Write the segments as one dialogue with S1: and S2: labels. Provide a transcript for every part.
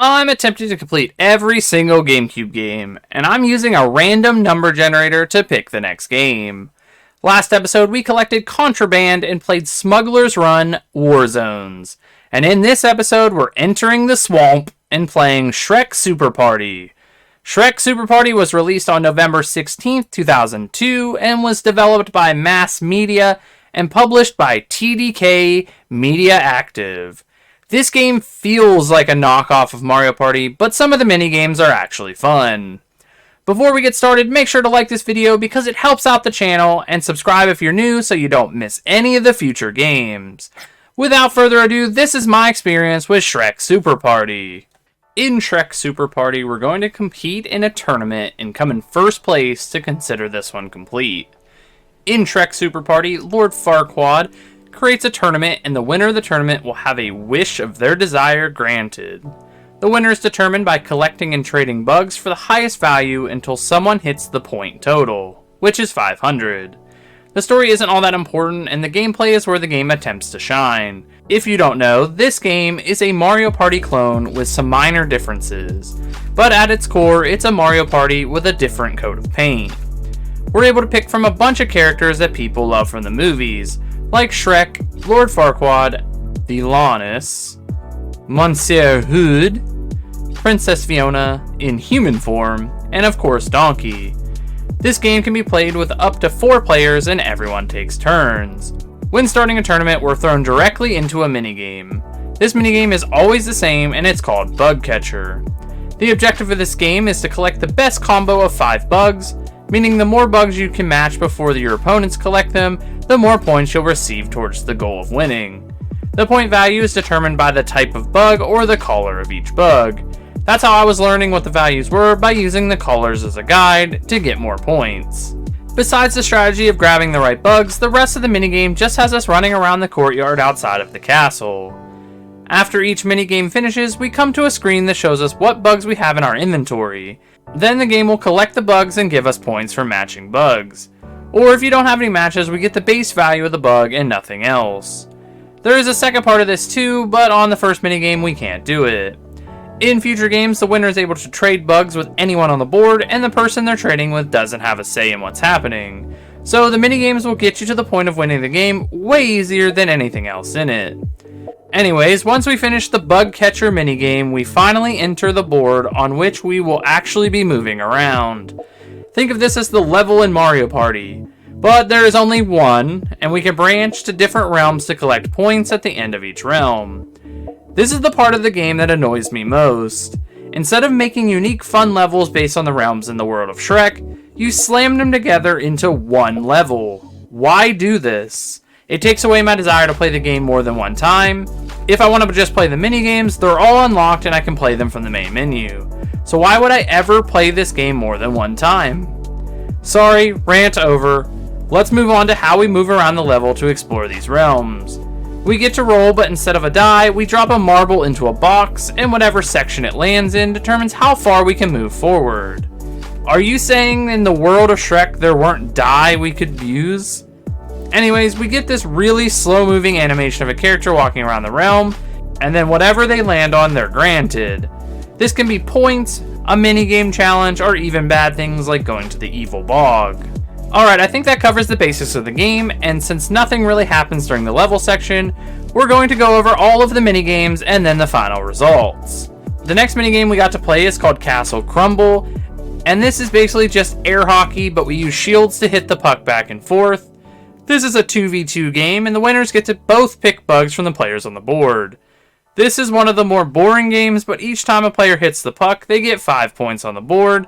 S1: I'm attempting to complete every single GameCube game, and I'm using a random number generator to pick the next game. Last episode, we collected Contraband and played Smuggler's Run Warzones. And in this episode, we're entering the swamp and playing Shrek Super Party. Shrek Super Party was released on November 16th, 2002, and was developed by Mass Media and published by TDK Media Active. This game feels like a knockoff of Mario Party, but some of the minigames are actually fun. Before we get started, make sure to like this video because it helps out the channel, and subscribe if you're new so you don't miss any of the future games. Without further ado, this is my experience with Shrek Super Party. In Shrek Super Party, we're going to compete in a tournament and come in first place to consider this one complete. In Shrek Super Party, Lord Farquaad creates a tournament, and the winner of the tournament will have a wish of their desire granted. The winner is determined by collecting and trading bugs for the highest value until someone hits the point total, which is 500. The story isn't all that important, and the gameplay is where the game attempts to shine. If you don't know, this game is a Mario Party clone with some minor differences, but at its core, it's a Mario Party with a different coat of paint. We're able to pick from a bunch of characters that people love from the movies, like Shrek, Lord Farquaad, Villainous, Monsieur Hood, Princess Fiona in human form, and of course Donkey. This game can be played with up to 4 players and everyone takes turns. When starting a tournament, we're thrown directly into a minigame. This minigame is always the same and it's called Bug Catcher. The objective of this game is to collect the best combo of 5 bugs, meaning the more bugs you can match before your opponents collect them, the more points you'll receive towards the goal of winning. The point value is determined by the type of bug or the color of each bug. That's how I was learning what the values were, by using the colors as a guide to get more points. Besides the strategy of grabbing the right bugs, the rest of the minigame just has us running around the courtyard outside of the castle. After each minigame finishes, we come to a screen that shows us what bugs we have in our inventory. Then the game will collect the bugs and give us points for matching bugs. Or if you don't have any matches, we get the base value of the bug and nothing else. There is a second part of this too, but on the first minigame we can't do it. In future games, the winner is able to trade bugs with anyone on the board, and the person they're trading with doesn't have a say in what's happening. So the minigames will get you to the point of winning the game way easier than anything else in it. Anyways, once we finish the Bug Catcher minigame, we finally enter the board on which we will actually be moving around. Think of this as the level in Mario Party, but there is only one, and we can branch to different realms to collect points at the end of each realm. This is the part of the game that annoys me most. Instead of making unique fun levels based on the realms in the world of Shrek, you slam them together into one level. Why do this? It takes away my desire to play the game more than one time. If I want to just play the minigames, they're all unlocked and I can play them from the main menu. So why would I ever play this game more than one time? Sorry, rant over. Let's move on to how we move around the level to explore these realms. We get to roll, but instead of a die, we drop a marble into a box, and whatever section it lands in determines how far we can move forward. Are you saying in the world of Shrek there weren't die we could use? Anyways, we get this really slow-moving animation of a character walking around the realm, and then whatever they land on, they're granted. This can be points, a minigame challenge, or even bad things like going to the evil bog. Alright, I think that covers the basics of the game, and since nothing really happens during the level section, we're going to go over all of the minigames and then the final results. The next minigame we got to play is called Castle Crumble, and this is basically just air hockey, but we use shields to hit the puck back and forth. This is a 2v2 game, and the winners get to both pick bugs from the players on the board. This is one of the more boring games, but each time a player hits the puck, they get 5 points on the board.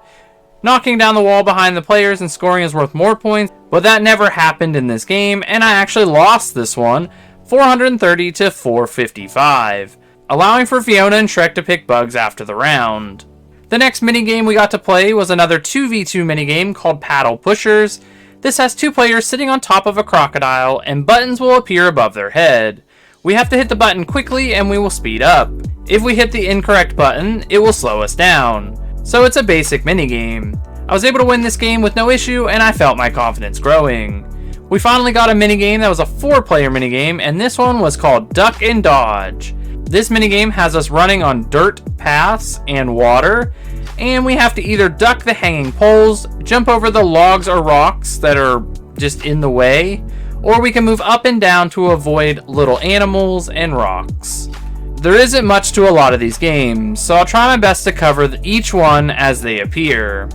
S1: Knocking down the wall behind the players and scoring is worth more points, but that never happened in this game, and I actually lost this one, 430 to 455, allowing for Fiona and Shrek to pick bugs after the round. The next minigame we got to play was another 2v2 minigame called Paddle Pushers. This has 2 players sitting on top of a crocodile, and buttons will appear above their head. We have to hit the button quickly and we will speed up. If we hit the incorrect button, it will slow us down. So it's a basic minigame. I was able to win this game with no issue, and I felt my confidence growing. We finally got a minigame that was a 4-player minigame, and this one was called Duck and Dodge. This minigame has us running on dirt paths and water, and we have to either duck the hanging poles, jump over the logs or rocks that are just in the way, or we can move up and down to avoid little animals and rocks. There isn't much to a lot of these games, so I'll try my best to cover each one as they appear.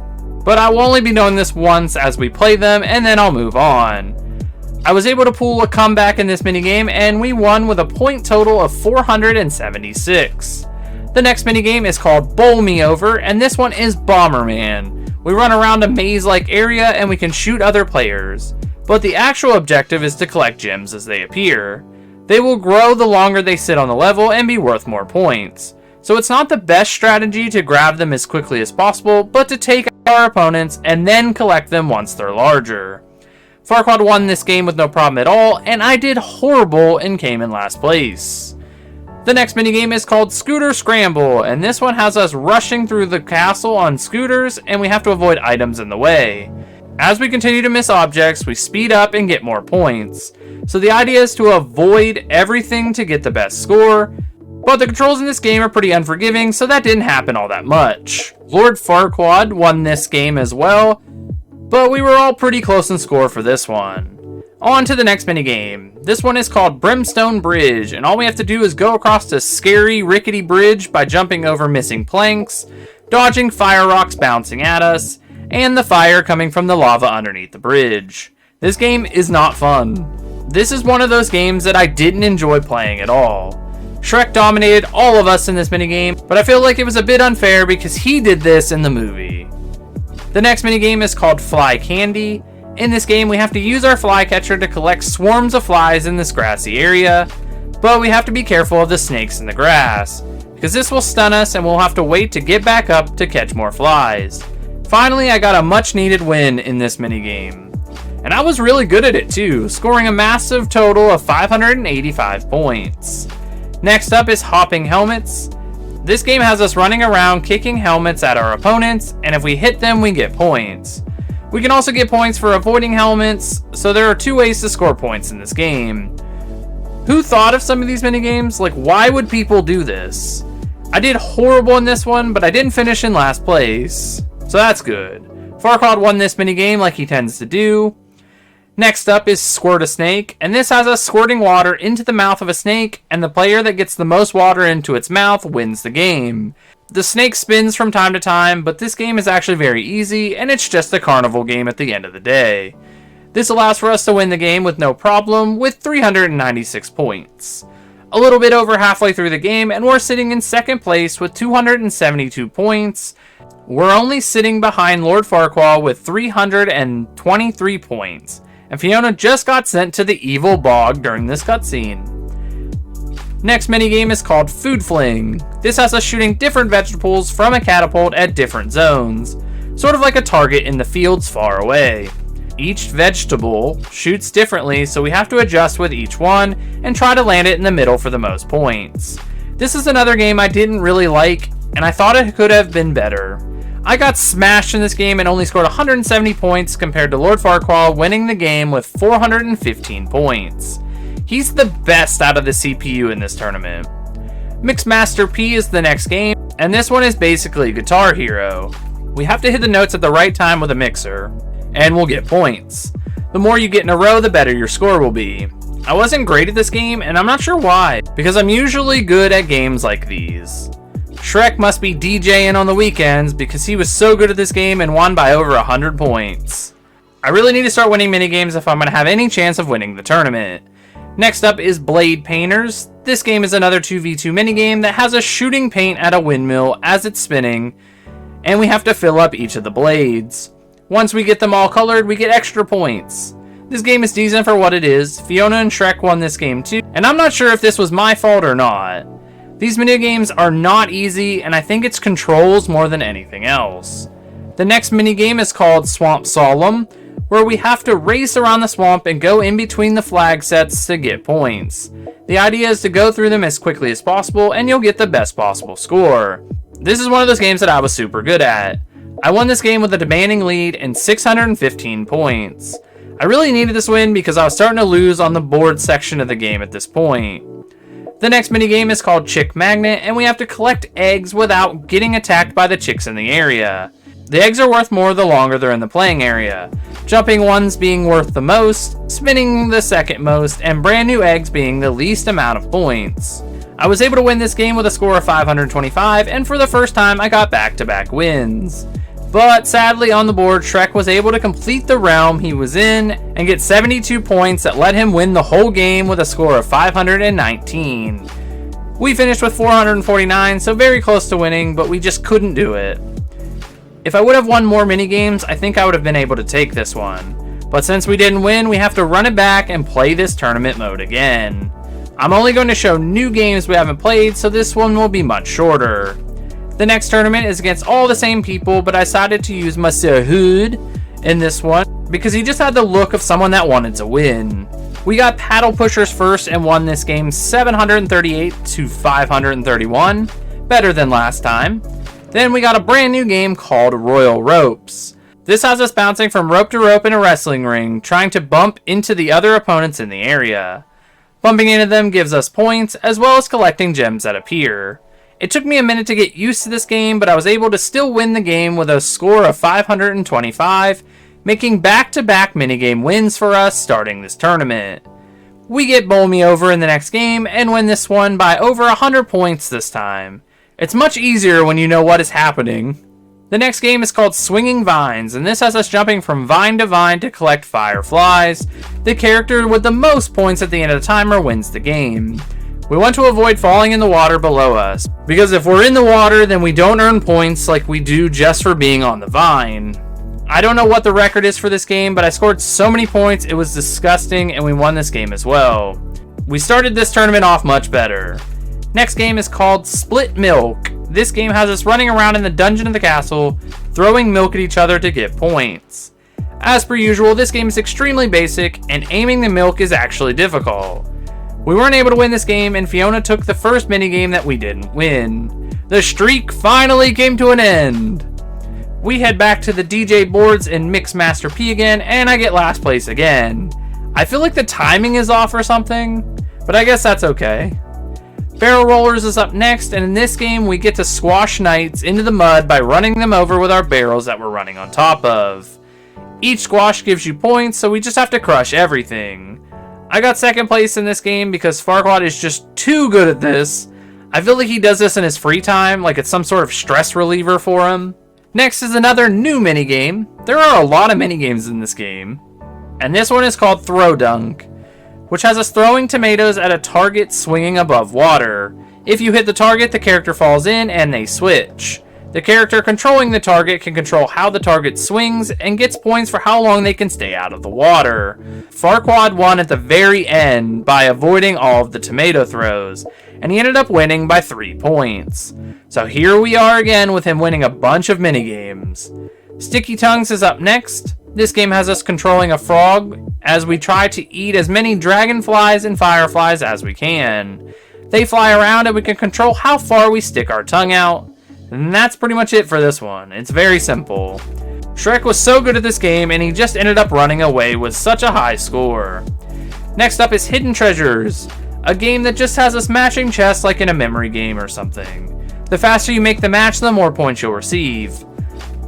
S1: But I will only be doing this once as we play them, and then I'll move on. I was able to pull a comeback in this minigame, and we won with a point total of 476. The next minigame is called Bowl Me Over, and this one is Bomberman. We run around a maze-like area, and we can shoot other players. But the actual objective is to collect gems as they appear. They will grow the longer they sit on the level and be worth more points. So it's not the best strategy to grab them as quickly as possible, but to take out our opponents and then collect them once they're larger. Farquaad won this game with no problem at all, and I did horrible and came in last place. The next minigame is called Scooter Scramble, and this one has us rushing through the castle on scooters, and we have to avoid items in the way. As we continue to miss objects, we speed up and get more points. So the idea is to avoid everything to get the best score, but the controls in this game are pretty unforgiving, so that didn't happen all that much. Lord Farquaad won this game as well, but we were all pretty close in score for this one. On to the next minigame. This one is called Brimstone Bridge, and all we have to do is go across this scary, rickety bridge by jumping over missing planks, dodging fire rocks bouncing at us, and the fire coming from the lava underneath the bridge. This game is not fun. This is one of those games that I didn't enjoy playing at all. Shrek dominated all of us in this minigame, but I feel like it was a bit unfair because he did this in the movie. The next minigame is called Fly Candy. In this game, we have to use our flycatcher to collect swarms of flies in this grassy area, but we have to be careful of the snakes in the grass, because this will stun us and we'll have to wait to get back up to catch more flies. Finally, I got a much needed win in this minigame. And I was really good at it too, scoring a massive total of 585 points. Next up is Hopping Helmets. This game has us running around kicking helmets at our opponents, and if we hit them, we get points. We can also get points for avoiding helmets, so there are two ways to score points in this game. Who thought of some of these minigames? Like, why would people do this? I did horrible in this one, but I didn't finish in last place, so that's good. Farquaad won this minigame like he tends to do. Next up is Squirt a Snake, and this has us squirting water into the mouth of a snake, and the player that gets the most water into its mouth wins the game. The snake spins from time to time, but this game is actually very easy, and it's just a carnival game at the end of the day. This allows for us to win the game with no problem, with 396 points. A little bit over halfway through the game, and we're sitting in second place with 272 points. We're only sitting behind Lord Farquaad with 323 points. And Fiona just got sent to the evil bog during this cutscene. Next minigame is called Food Fling. This has us shooting different vegetables from a catapult at different zones, sort of like a target in the fields far away. Each vegetable shoots differently, so we have to adjust with each one and try to land it in the middle for the most points. This is another game I didn't really like, and I thought it could have been better. I got smashed in this game and only scored 170 points compared to Lord Farquaad winning the game with 415 points. He's the best out of the CPU in this tournament. Mixmaster P is the next game, and this one is basically Guitar Hero. We have to hit the notes at the right time with a mixer, and we'll get points. The more you get in a row, the better your score will be. I wasn't great at this game, and I'm not sure why, because I'm usually good at games like these. Shrek must be DJing on the weekends because he was so good at this game and won by over 100 points. I really need to start winning minigames if I'm going to have any chance of winning the tournament. Next up is Blade Painters. This game is another 2v2 minigame that has us shooting paint at a windmill as it's spinning, and we have to fill up each of the blades. Once we get them all colored, we get extra points. This game is decent for what it is. Fiona and Shrek won this game too, and I'm not sure if this was my fault or not. These minigames are not easy, and I think it's controls more than anything else. The next minigame is called Swamp Solemn, where we have to race around the swamp and go in between the flag sets to get points. The idea is to go through them as quickly as possible, and you'll get the best possible score. This is one of those games that I was super good at. I won this game with a demanding lead and 615 points. I really needed this win because I was starting to lose on the board section of the game at this point. The next minigame is called Chick Magnet, and we have to collect eggs without getting attacked by the chicks in the area. The eggs are worth more the longer they're in the playing area, jumping ones being worth the most, spinning the second most, and brand new eggs being the least amount of points. I was able to win this game with a score of 525, and for the first time I got back-to-back wins. But sadly on the board, Shrek was able to complete the realm he was in and get 72 points that let him win the whole game with a score of 519. We finished with 449, so very close to winning, but we just couldn't do it. If I would have won more minigames, I think I would have been able to take this one. But since we didn't win, we have to run it back and play this tournament mode again. I'm only going to show new games we haven't played, so this one will be much shorter. The next tournament is against all the same people, but I decided to use Monsieur Hood in this one because he just had the look of someone that wanted to win. We got paddle pushers first and won this game 738 to 531, better than last time. Then we got a brand new game called Royal Ropes. This has us bouncing from rope to rope in a wrestling ring, trying to bump into the other opponents in the area. Bumping into them gives us points, as well as collecting gems that appear. It took me a minute to get used to this game, but I was able to still win the game with a score of 525, making back-to-back minigame wins for us starting this tournament. We get Bowl Me Over in the next game, and win this one by over 100 points this time. It's much easier when you know what is happening. The next game is called Swinging Vines, and this has us jumping from vine to vine to collect fireflies. The character with the most points at the end of the timer wins the game. We want to avoid falling in the water below us, because if we're in the water, then we don't earn points like we do just for being on the vine. I don't know what the record is for this game, but I scored so many points it was disgusting, and we won this game as well. We started this tournament off much better. Next game is called Split Milk. This game has us running around in the dungeon of the castle, throwing milk at each other to get points. As per usual, this game is extremely basic, and aiming the milk is actually difficult. We weren't able to win this game, and Fiona took the first minigame that we didn't win. The streak finally came to an end. We head back to the DJ boards in Mixmaster P again, and I get last place again. I feel like the timing is off or something, but I guess that's okay. Barrel Rollers is up next, and in this game we get to squash knights into the mud by running them over with our barrels that we're running on top of. Each squash gives you points, so we just have to crush everything. I got second place in this game because Farquaad is just too good at this. I feel like he does this in his free time, like it's some sort of stress reliever for him. Next is another new minigame. There are a lot of minigames in this game. And this one is called Throw Dunk, which has us throwing tomatoes at a target swinging above water. If you hit the target, the character falls in and they switch. The character controlling the target can control how the target swings and gets points for how long they can stay out of the water. Farquaad won at the very end by avoiding all of the tomato throws, and he ended up winning by 3 points. So here we are again with him winning a bunch of minigames. Sticky Tongues is up next. This game has us controlling a frog as we try to eat as many dragonflies and fireflies as we can. They fly around and we can control how far we stick our tongue out. And that's pretty much it for this one. It's very simple. Shrek was so good at this game and he just ended up running away with such a high score. Next up is Hidden Treasures, a game that just has us matching chests like in a memory game or something. The faster you make the match, the more points you'll receive.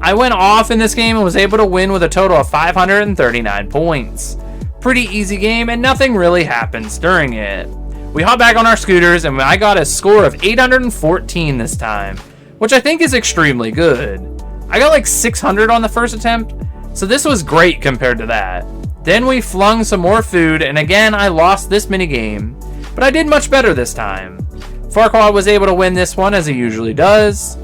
S1: I went off in this game and was able to win with a total of 539 points. Pretty easy game and nothing really happens during it. We hop back on our scooters and I got a score of 814 this time, which I think is extremely good. I got like 600 on the first attempt, so this was great compared to that. Then we flung some more food, and again I lost this minigame, but I did much better this time. Farquaad was able to win this one as he usually does.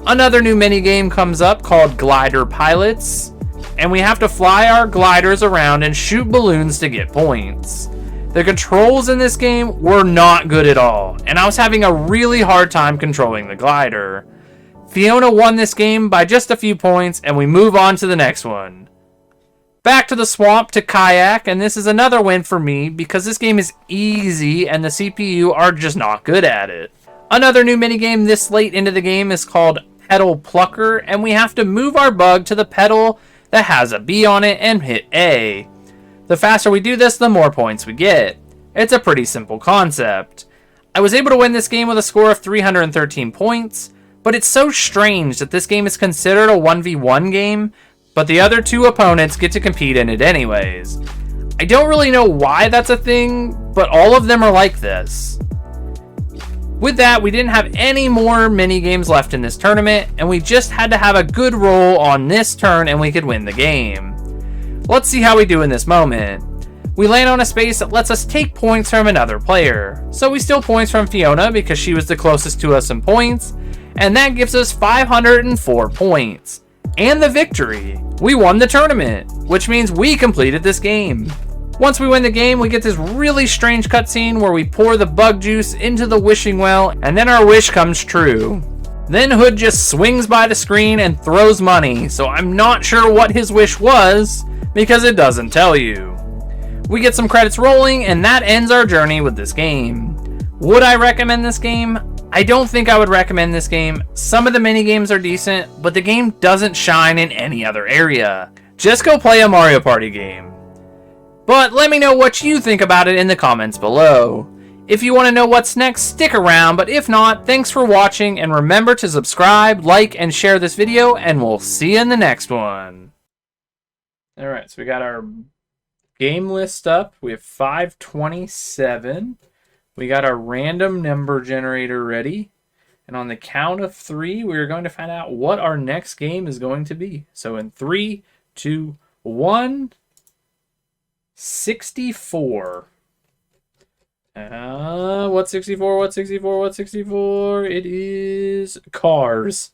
S1: Another new minigame comes up called Glider Pilots, and we have to fly our gliders around and shoot balloons to get points. The controls in this game were not good at all, and I was having a really hard time controlling the glider. Fiona won this game by just a few points, and we move on to the next one. Back to the swamp to kayak, and this is another win for me because this game is easy and the CPU are just not good at it. Another new minigame this late into the game is called Pedal Plucker, and we have to move our bug to the pedal that has a B on it and hit A. The faster we do this, the more points we get. It's a pretty simple concept. I was able to win this game with a score of 313 points, but it's so strange that this game is considered a 1v1 game, but the other two opponents get to compete in it anyways. I don't really know why that's a thing, but all of them are like this. With that, we didn't have any more mini games left in this tournament, and we just had to have a good roll on this turn and we could win the game. Let's see how we do in this moment. We land on a space that lets us take points from another player. So we steal points from Fiona because she was the closest to us in points, and that gives us 504 points. And the victory! We won the tournament, which means we completed this game. Once we win the game, we get this really strange cutscene where we pour the bug juice into the wishing well, and then our wish comes true. Then Hood just swings by the screen and throws money, so I'm not sure what his wish was, because it doesn't tell you. We get some credits rolling, and that ends our journey with this game. Would I recommend this game? I don't think I would recommend this game. Some of the mini games are decent, but the game doesn't shine in any other area. Just go play a Mario Party game. But let me know what you think about it in the comments below. If you want to know what's next, stick around, but if not, thanks for watching, and remember to subscribe, like, and share this video, and we'll see you in the next one. Alright, so we got our game list up. We have 527. We got our random number generator ready. And on the count of 3, we're going to find out what our next game is going to be. So in 3, 2, 1... 64. What's 64? What's 64? What's 64? It is Cars.